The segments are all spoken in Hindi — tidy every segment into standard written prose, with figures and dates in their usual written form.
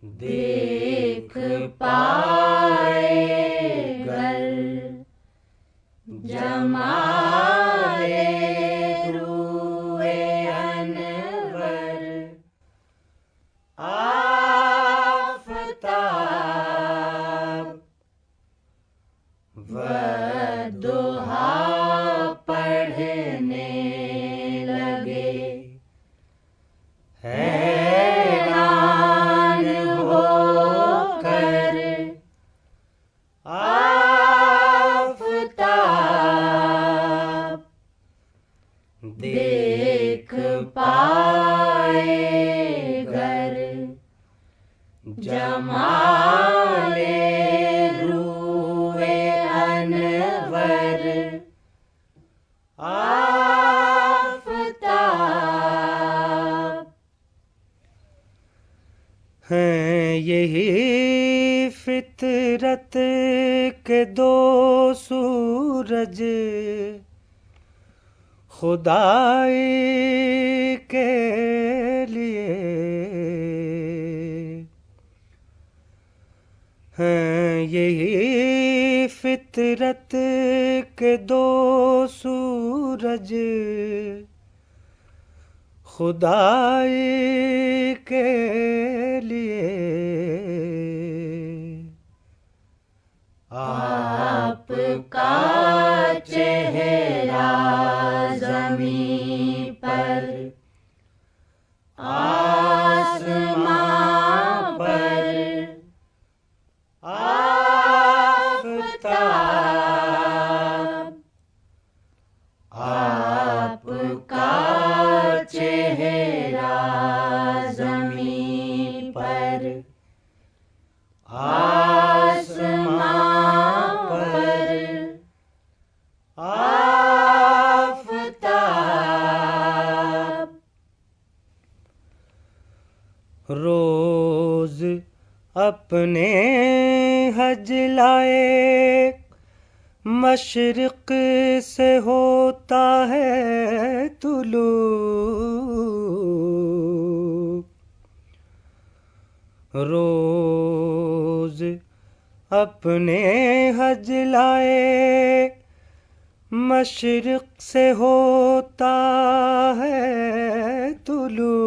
देख पाए गर जमाले रूए अनवर आफताब वदुहा पढ़ने लगे। हैरान होकर आफताब देख पाए गर जमाले रूए अनवर आफताब। हैं यही फितरत के दो सूरज खुदाई के लिए। हैं यही फितरत के दो सूरज खुदाई के लिए। आपका चेहरा ज़मीं पर आसमां पर आफताब। आपका चेहरा ज़मीं पर आसमां पर आफताब। रोज अपने हज लाए मशरिक से होता है तुलू। रोज अपने हज लाए मशरिक से होता है तुलू।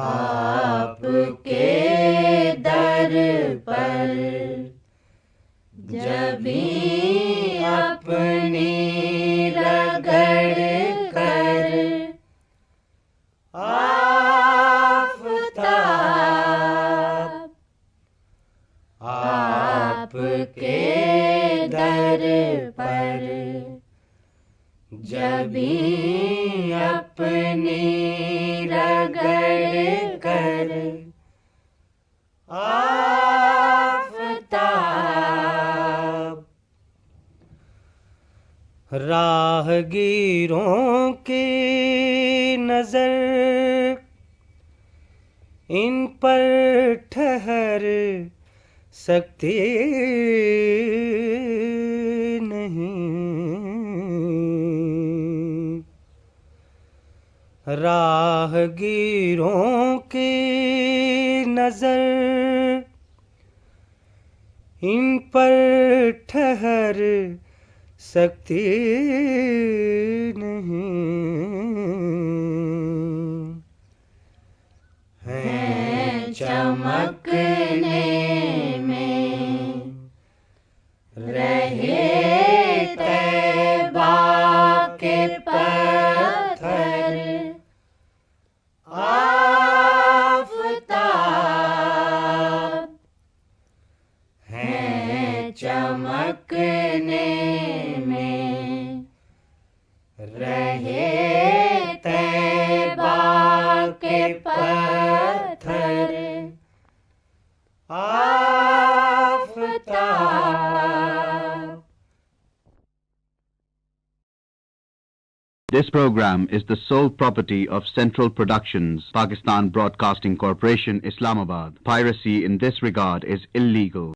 आपके दर पर जबी अपनी रगड़ कर आफताब। आपके दर पर जबी अपनी रगड़ कर आफताब। राहगीरों की नजर इन पर ठहर सकती नहीं। राहगीरों की नजर इन पर ठहर सकती नहीं। हैं चमकने में रहे तैबा के पत्थर आफताब। हैं चमकने में रहे तैबा के पत्थर Aftab. This program is the sole property of Central Productions, Pakistan Broadcasting Corporation, Islamabad. Piracy in this regard is illegal.